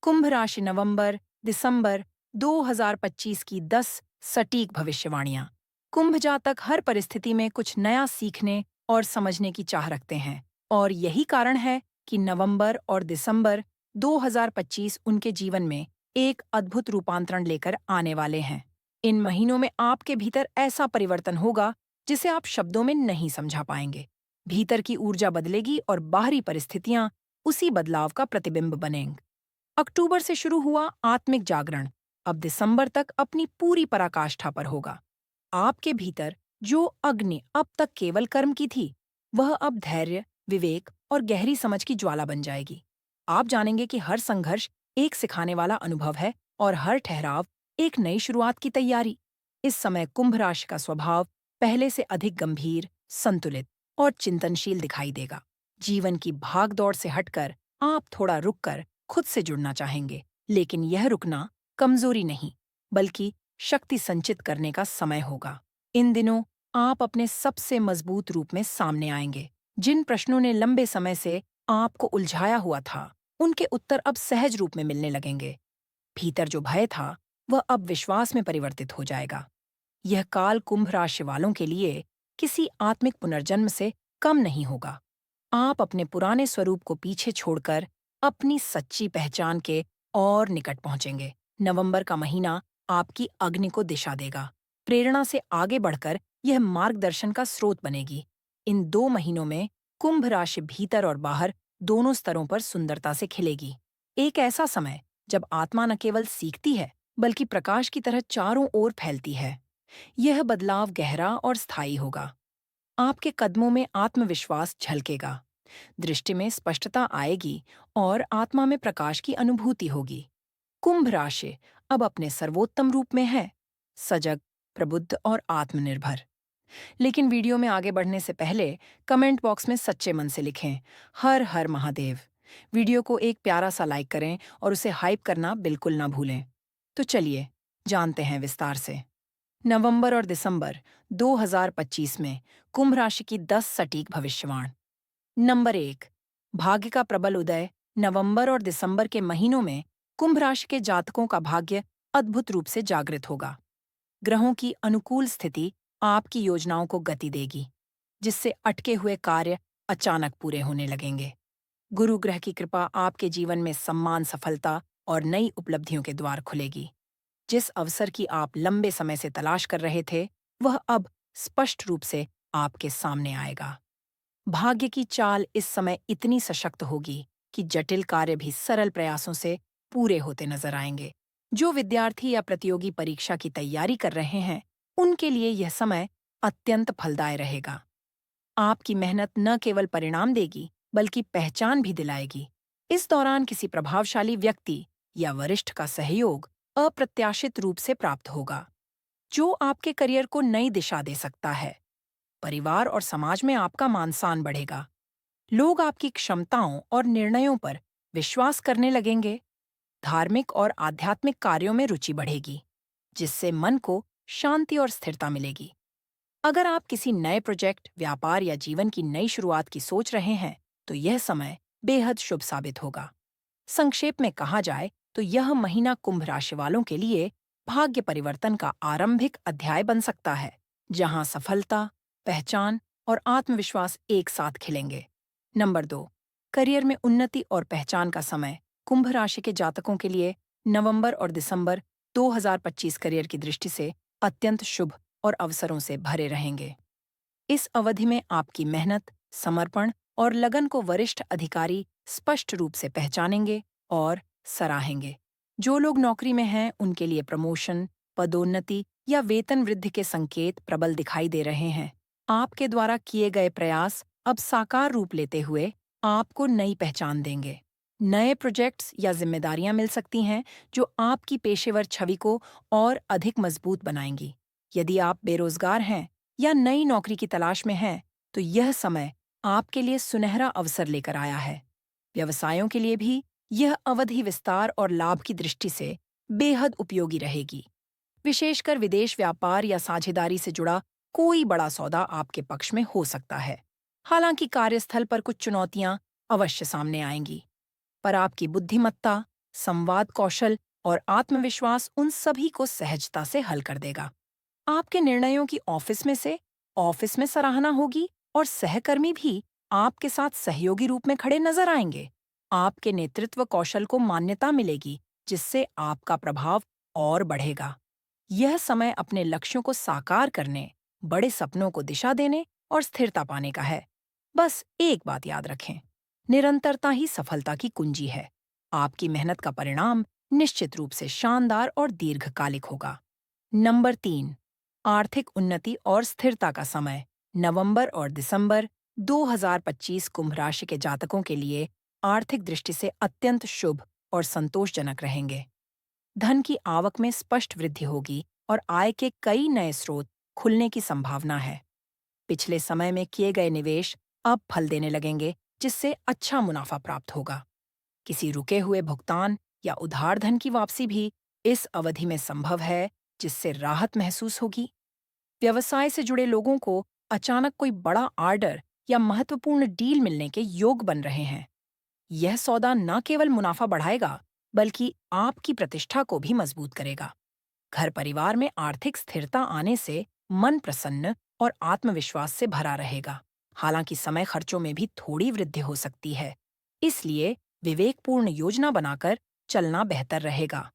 कुंभ राशि नवंबर दिसंबर 2025 की 10 सटीक भविष्यवाणियां। कुंभ जातक हर परिस्थिति में कुछ नया सीखने और समझने की चाह रखते हैं और यही कारण है कि नवंबर और दिसंबर 2025 उनके जीवन में एक अद्भुत रूपांतरण लेकर आने वाले हैं। इन महीनों में आपके भीतर ऐसा परिवर्तन होगा जिसे आप शब्दों में नहीं समझा पाएंगे। भीतर की ऊर्जा बदलेगी और बाहरी परिस्थितियां उसी बदलाव का प्रतिबिंब बनेंगी। अक्टूबर से शुरू हुआ आत्मिक जागरण अब दिसंबर तक अपनी पूरी पराकाष्ठा पर होगा। आपके भीतर जो अग्नि अब तक केवल कर्म की थी, वह अब धैर्य, विवेक और गहरी समझ की ज्वाला बन जाएगी। आप जानेंगे कि हर संघर्ष एक सिखाने वाला अनुभव है और हर ठहराव एक नई शुरुआत की तैयारी। इस समय कुंभ राशि का स्वभाव पहले से अधिक गंभीर, संतुलित और चिंतनशील दिखाई देगा। जीवन की भाग-दौड़ से हटकर आप थोड़ा रुककर खुद से जुड़ना चाहेंगे, लेकिन यह रुकना कमजोरी नहीं, बल्कि शक्ति संचित करने का समय होगा। इन दिनों आप अपने सबसे मजबूत रूप में सामने आएंगे। जिन प्रश्नों ने लंबे समय से आपको उलझाया हुआ था, उनके उत्तर अब सहज रूप में मिलने लगेंगे। भीतर जो भय था, वह अब विश्वास में परिवर्तित हो जाएगा। यह काल कुंभ राशि वालों के लिए किसी आत्मिक पुनर्जन्म से कम नहीं होगा। आप अपने पुराने स्वरूप को पीछे छोड़कर अपनी सच्ची पहचान के और निकट पहुंचेंगे। नवंबर का महीना आपकी अग्नि को दिशा देगा। प्रेरणा से आगे बढ़कर यह मार्गदर्शन का स्रोत बनेगी। इन 2 महीनों में कुंभ राशि भीतर और बाहर दोनों स्तरों पर सुंदरता से खिलेगी। एक ऐसा समय जब आत्मा न केवल सीखती है, बल्कि प्रकाश की तरह चारों ओर फैलती है। यह बदलाव गहरा और स्थायी होगा। आपके कदमों में आत्मविश्वास झलकेगा, दृष्टि में स्पष्टता आएगी और आत्मा में प्रकाश की अनुभूति होगी। कुंभ राशि अब अपने सर्वोत्तम रूप में है, सजग, प्रबुद्ध और आत्मनिर्भर। लेकिन वीडियो में आगे बढ़ने से पहले कमेंट बॉक्स में सच्चे मन से लिखें, हर हर महादेव। वीडियो को एक प्यारा सा लाइक करें और उसे हाइप करना बिल्कुल ना भूलें। तो चलिए जानते हैं विस्तार से। नवंबर और दिसंबर 2025 में कुंभ राशि की 10 सटीक भविष्यवाणी। नंबर 1, भाग्य का प्रबल उदय। नवंबर और दिसंबर के महीनों में कुंभ राशि के जातकों का भाग्य अद्भुत रूप से जागृत होगा। ग्रहों की अनुकूल स्थिति आपकी योजनाओं को गति देगी, जिससे अटके हुए कार्य अचानक पूरे होने लगेंगे। गुरु ग्रह की कृपा आपके जीवन में सम्मान, सफलता और नई उपलब्धियों के द्वार खुलेगी। जिस अवसर की आप लंबे समय से तलाश कर रहे थे, वह अब स्पष्ट रूप से आपके सामने आएगा। भाग्य की चाल इस समय इतनी सशक्त होगी कि जटिल कार्य भी सरल प्रयासों से पूरे होते नजर आएंगे। जो विद्यार्थी या प्रतियोगी परीक्षा की तैयारी कर रहे हैं, उनके लिए यह समय अत्यंत फलदायी रहेगा। आपकी मेहनत न केवल परिणाम देगी, बल्कि पहचान भी दिलाएगी। इस दौरान किसी प्रभावशाली व्यक्ति या वरिष्ठ का सहयोग अप्रत्याशित रूप से प्राप्त होगा, जो आपके करियर को नई दिशा दे सकता है। परिवार और समाज में आपका मान-सम्मान बढ़ेगा। लोग आपकी क्षमताओं और निर्णयों पर विश्वास करने लगेंगे। धार्मिक और आध्यात्मिक कार्यों में रुचि बढ़ेगी, जिससे मन को शांति और स्थिरता मिलेगी। अगर आप किसी नए प्रोजेक्ट, व्यापार या जीवन की नई शुरुआत की सोच रहे हैं, तो यह समय बेहद शुभ साबित होगा। संक्षेप में कहा जाए तो यह महीना कुंभ राशि वालों के लिए भाग्य परिवर्तन का आरंभिक अध्याय बन सकता है, जहां सफलता, पहचान और आत्मविश्वास एक साथ खिलेंगे। नंबर 2, करियर में उन्नति और पहचान का समय। कुंभ राशि के जातकों के लिए नवंबर और दिसंबर 2025 करियर की दृष्टि से अत्यंत शुभ और अवसरों से भरे रहेंगे। इस अवधि में आपकी मेहनत, समर्पण और लगन को वरिष्ठ अधिकारी स्पष्ट रूप से पहचानेंगे और सराहेंगे। जो लोग नौकरी में हैं, उनके लिए प्रमोशन, पदोन्नति या वेतन वृद्धि के संकेत प्रबल दिखाई दे रहे हैं। आपके द्वारा किए गए प्रयास अब साकार रूप लेते हुए आपको नई पहचान देंगे। नए प्रोजेक्ट्स या जिम्मेदारियां मिल सकती हैं, जो आपकी पेशेवर छवि को और अधिक मजबूत बनाएंगी। यदि आप बेरोजगार हैं या नई नौकरी की तलाश में हैं, तो यह समय आपके लिए सुनहरा अवसर लेकर आया है। व्यवसायों के लिए भी यह अवधि विस्तार और लाभ की दृष्टि से बेहद उपयोगी रहेगी। विशेषकर विदेश व्यापार या साझेदारी से जुड़ा कोई बड़ा सौदा आपके पक्ष में हो सकता है। हालांकि कार्यस्थल पर कुछ चुनौतियां अवश्य सामने आएंगी, पर आपकी बुद्धिमत्ता, संवाद कौशल और आत्मविश्वास उन सभी को सहजता से हल कर देगा। आपके निर्णयों की ऑफिस में सराहना होगी और सहकर्मी भी आपके साथ सहयोगी रूप में खड़े नजर आएंगे। आपके नेतृत्व कौशल को मान्यता मिलेगी, जिससे आपका प्रभाव और बढ़ेगा। यह समय अपने लक्ष्यों को साकार करने, बड़े सपनों को दिशा देने और स्थिरता पाने का है। बस एक बात याद रखें, निरंतरता ही सफलता की कुंजी है। आपकी मेहनत का परिणाम निश्चित रूप से शानदार और दीर्घकालिक होगा। नंबर 3, आर्थिक उन्नति और स्थिरता का समय। नवंबर और दिसंबर 2025 कुंभ राशि के जातकों के लिए आर्थिक दृष्टि से अत्यंत शुभ और संतोषजनक रहेंगे। धन की आवक में स्पष्ट वृद्धि होगी और आय के कई नए स्रोत खुलने की संभावना है। पिछले समय में किए गए निवेश अब फल देने लगेंगे, जिससे अच्छा मुनाफा प्राप्त होगा। किसी रुके हुए भुगतान या उधार धन की वापसी भी इस अवधि में संभव है, जिससे राहत महसूस होगी। व्यवसाय से जुड़े लोगों को अचानक कोई बड़ा ऑर्डर या महत्वपूर्ण डील मिलने के योग बन रहे हैं। यह सौदा न केवल मुनाफा बढ़ाएगा, बल्कि आपकी प्रतिष्ठा को भी मजबूत करेगा। घर परिवार में आर्थिक स्थिरता आने से मन प्रसन्न और आत्मविश्वास से भरा रहेगा। हालांकि समय खर्चों में भी थोड़ी वृद्धि हो सकती है, इसलिए विवेकपूर्ण योजना बनाकर चलना बेहतर रहेगा।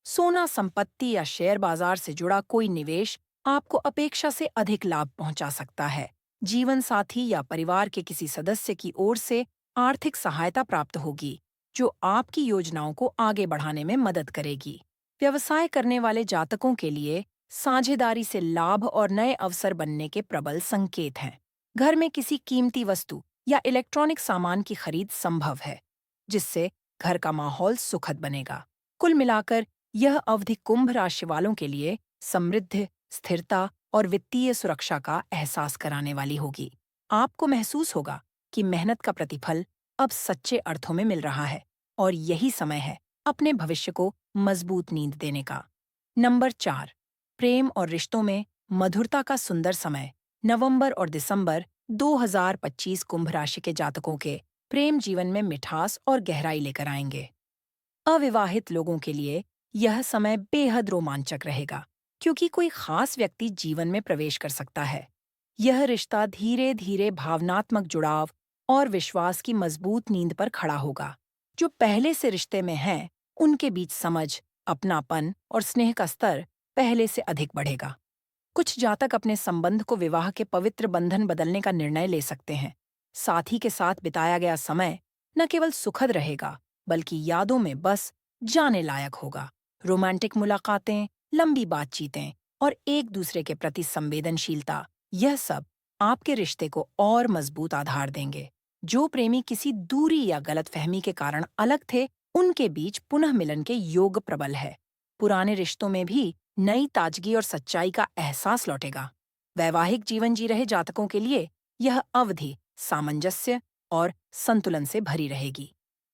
सोना, संपत्ति या शेयर बाजार से जुड़ा कोई निवेश आपको अपेक्षा से अधिक लाभ पहुंचा सकता है। जीवन साथी या परिवार के किसी सदस्य की ओर से आर्थिक सहायता प्राप्त होगी, जो आपकी योजनाओं को आगे बढ़ाने में मदद करेगी। व्यवसाय करने वाले जातकों के लिए साझेदारी से लाभ और नए अवसर बनने के प्रबल संकेत हैं। घर में किसी कीमती वस्तु या इलेक्ट्रॉनिक सामान की खरीद संभव है, जिससे घर का माहौल सुखद बनेगा। कुल मिलाकर यह अवधि कुंभ राशि वालों के लिए समृद्धि, स्थिरता और वित्तीय सुरक्षा का एहसास कराने वाली होगी। आपको महसूस होगा कि मेहनत का प्रतिफल अब सच्चे अर्थों में मिल रहा है, और यही समय है अपने भविष्य को मजबूत नींद देने का। नंबर 4, प्रेम और रिश्तों में मधुरता का सुंदर समय। नवंबर और दिसंबर 2025 कुंभ राशि के जातकों के प्रेम जीवन में मिठास और गहराई लेकर आएंगे। अविवाहित लोगों के लिए यह समय बेहद रोमांचक रहेगा, क्योंकि कोई खास व्यक्ति जीवन में प्रवेश कर सकता है। यह रिश्ता धीरे धीरे भावनात्मक जुड़ाव और विश्वास की मजबूत नींद पर खड़ा होगा। जो पहले से रिश्ते में हैं, उनके बीच समझ, अपनापन और स्नेह का स्तर पहले से अधिक बढ़ेगा। कुछ जातक अपने संबंध को विवाह के पवित्र बंधन बदलने का निर्णय ले सकते हैं। साथी के साथ बिताया गया समय न केवल सुखद रहेगा, बल्कि यादों में बस जाने लायक होगा। रोमांटिक मुलाकातें, लंबी बातचीतें और एक दूसरे के प्रति संवेदनशीलता, यह सब आपके रिश्ते को और मजबूत आधार देंगे। जो प्रेमी किसी दूरी या गलतफहमी के कारण अलग थे, उनके बीच पुनः मिलन के योग प्रबल है। पुराने रिश्तों में भी नई ताजगी और सच्चाई का एहसास लौटेगा। वैवाहिक जीवन जी रहे जातकों के लिए यह अवधि सामंजस्य और संतुलन से भरी रहेगी।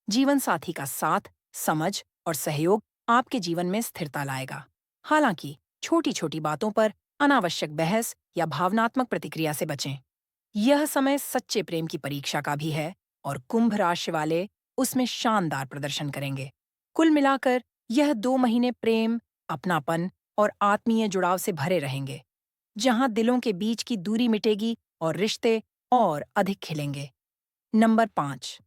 जीवन साथी का साथ, समझ और सहयोग आपके जीवन में स्थिरता लाएगा। हालांकि छोटी छोटी बातों पर अनावश्यक बहस या भावनात्मक प्रतिक्रिया से बचें। यह समय सच्चे प्रेम की परीक्षा का भी है, और कुंभ राशि वाले उसमें शानदार प्रदर्शन करेंगे। कुल मिलाकर यह 2 महीने प्रेम, अपनापन और आत्मीय जुड़ाव से भरे रहेंगे, जहां दिलों के बीच की दूरी मिटेगी और रिश्ते और अधिक खिलेंगे। नंबर 5,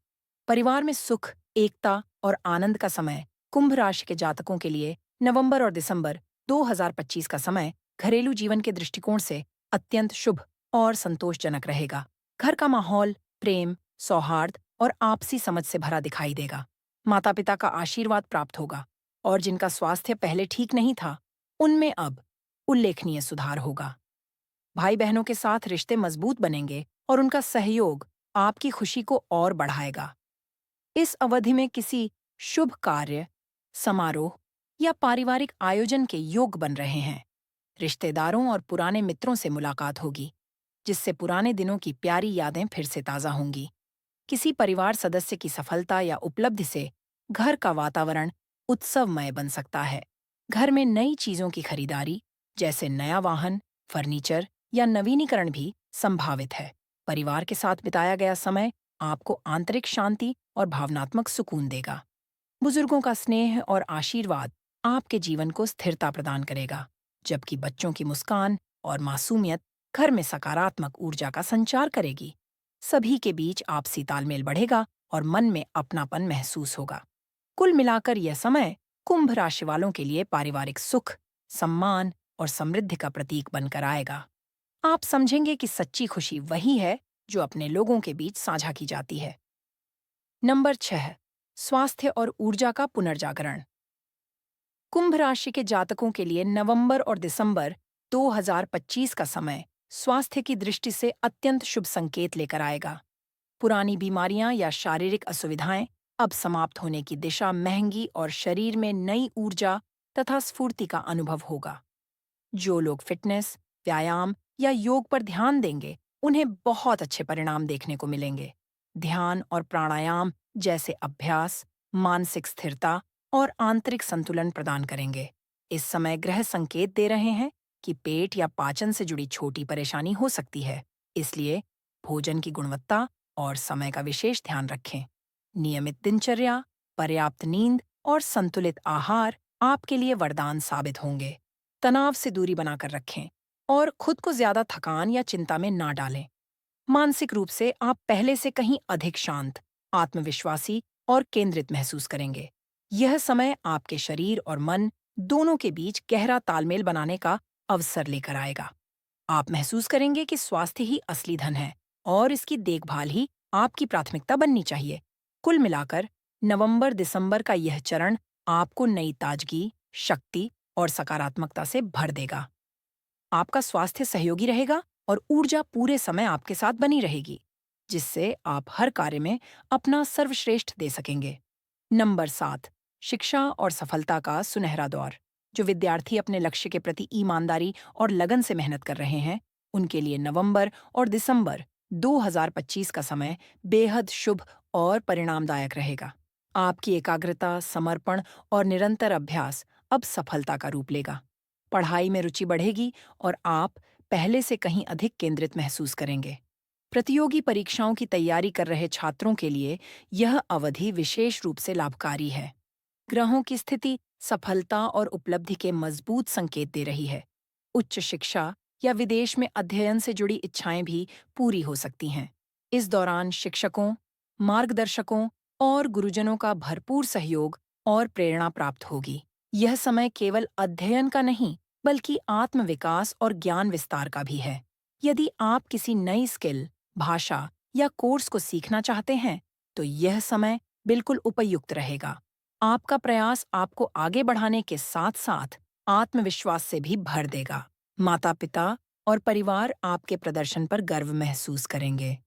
परिवार में सुख, एकता और आनंद का समय। कुंभ राशि के जातकों के लिए नवंबर और दिसंबर 2025 का समय घरेलू जीवन के दृष्टिकोण से अत्यंत शुभ और संतोषजनक रहेगा। घर का माहौल प्रेम, सौहार्द और आपसी समझ से भरा दिखाई देगा। माता पिता का आशीर्वाद प्राप्त होगा, और जिनका स्वास्थ्य पहले ठीक नहीं था, उनमें अब उल्लेखनीय सुधार होगा। भाई बहनों के साथ रिश्ते मजबूत बनेंगे और उनका सहयोग आपकी खुशी को और बढ़ाएगा। इस अवधि में किसी शुभ कार्य, समारोह या पारिवारिक आयोजन के योग बन रहे हैं। रिश्तेदारों और पुराने मित्रों से मुलाकात होगी, जिससे पुराने दिनों की प्यारी यादें फिर से ताज़ा होंगी। किसी परिवार सदस्य की सफलता या उपलब्धि से घर का वातावरण उत्सवमय बन सकता है। घर में नई चीजों की खरीदारी, जैसे नया वाहन, फर्नीचर या नवीनीकरण भी संभावित है। परिवार के साथ बिताया गया समय आपको आंतरिक शांति और भावनात्मक सुकून देगा। बुजुर्गों का स्नेह और आशीर्वाद आपके जीवन को स्थिरता प्रदान करेगा, जबकि बच्चों की मुस्कान और मासूमियत घर में सकारात्मक ऊर्जा का संचार करेगी। सभी के बीच आपसी तालमेल बढ़ेगा और मन में अपनापन महसूस होगा। कुल मिलाकर यह समय कुंभ राशि वालों के लिए पारिवारिक सुख, सम्मान और समृद्धि का प्रतीक बनकर आएगा। आप समझेंगे कि सच्ची खुशी वही है जो अपने लोगों के बीच साझा की जाती है। नंबर 6, स्वास्थ्य और ऊर्जा का पुनर्जागरण। कुंभ राशि के जातकों के लिए नवंबर और दिसंबर 2025 का समय स्वास्थ्य की दृष्टि से अत्यंत शुभ संकेत लेकर आएगा। पुरानी बीमारियां या शारीरिक असुविधाएं अब समाप्त होने की दिशा महंगी और शरीर में नई ऊर्जा तथा स्फूर्ति का अनुभव होगा। जो लोग फिटनेस, व्यायाम या योग पर ध्यान देंगे, उन्हें बहुत अच्छे परिणाम देखने को मिलेंगे। ध्यान और प्राणायाम जैसे अभ्यास मानसिक स्थिरता और आंतरिक संतुलन प्रदान करेंगे। इस समय ग्रह संकेत दे रहे हैं कि पेट या पाचन से जुड़ी छोटी परेशानी हो सकती है, इसलिए भोजन की गुणवत्ता और समय का विशेष ध्यान रखें। नियमित दिनचर्या, पर्याप्त नींद और संतुलित आहार आपके लिए वरदान साबित होंगे। तनाव से दूरी बनाकर रखें और खुद को ज्यादा थकान या चिंता में ना डालें। मानसिक रूप से आप पहले से कहीं अधिक शांत, आत्मविश्वासी और केंद्रित महसूस करेंगे। यह समय आपके शरीर और मन दोनों के बीच गहरा तालमेल बनाने का अवसर लेकर आएगा। आप महसूस करेंगे कि स्वास्थ्य ही असली धन है और इसकी देखभाल ही आपकी प्राथमिकता बननी चाहिए। कुल मिलाकर नवंबर-दिसंबर का यह चरण आपको नई ताजगी, शक्ति और सकारात्मकता से भर देगा। आपका स्वास्थ्य सहयोगी रहेगा और ऊर्जा पूरे समय आपके साथ बनी रहेगी, जिससे आप हर कार्य में अपना सर्वश्रेष्ठ दे सकेंगे। नंबर 7, शिक्षा और सफलता का सुनहरा दौर। जो विद्यार्थी अपने लक्ष्य के प्रति ईमानदारी और लगन से मेहनत कर रहे हैं, उनके लिए नवंबर और दिसंबर 2025 का समय बेहद शुभ और परिणामदायक रहेगा। आपकी एकाग्रता, समर्पण और निरंतर अभ्यास अब सफलता का रूप लेगा। पढ़ाई में रुचि बढ़ेगी और आप पहले से कहीं अधिक केंद्रित महसूस करेंगे। प्रतियोगी परीक्षाओं की तैयारी कर रहे छात्रों के लिए यह अवधि विशेष रूप से लाभकारी है। ग्रहों की स्थिति सफलता और उपलब्धि के मजबूत संकेत दे रही है। उच्च शिक्षा या विदेश में अध्ययन से जुड़ी इच्छाएं भी पूरी हो सकती हैं। इस दौरान शिक्षकों, मार्गदर्शकों और गुरुजनों का भरपूर सहयोग और प्रेरणा प्राप्त होगी। यह समय केवल अध्ययन का नहीं, बल्कि आत्मविकास और ज्ञान विस्तार का भी है। यदि आप किसी नई स्किल, भाषा या कोर्स को सीखना चाहते हैं, तो यह समय बिल्कुल उपयुक्त रहेगा। आपका प्रयास आपको आगे बढ़ाने के साथ-साथ आत्मविश्वास से भी भर देगा। माता-पिता और परिवार आपके प्रदर्शन पर गर्व महसूस करेंगे।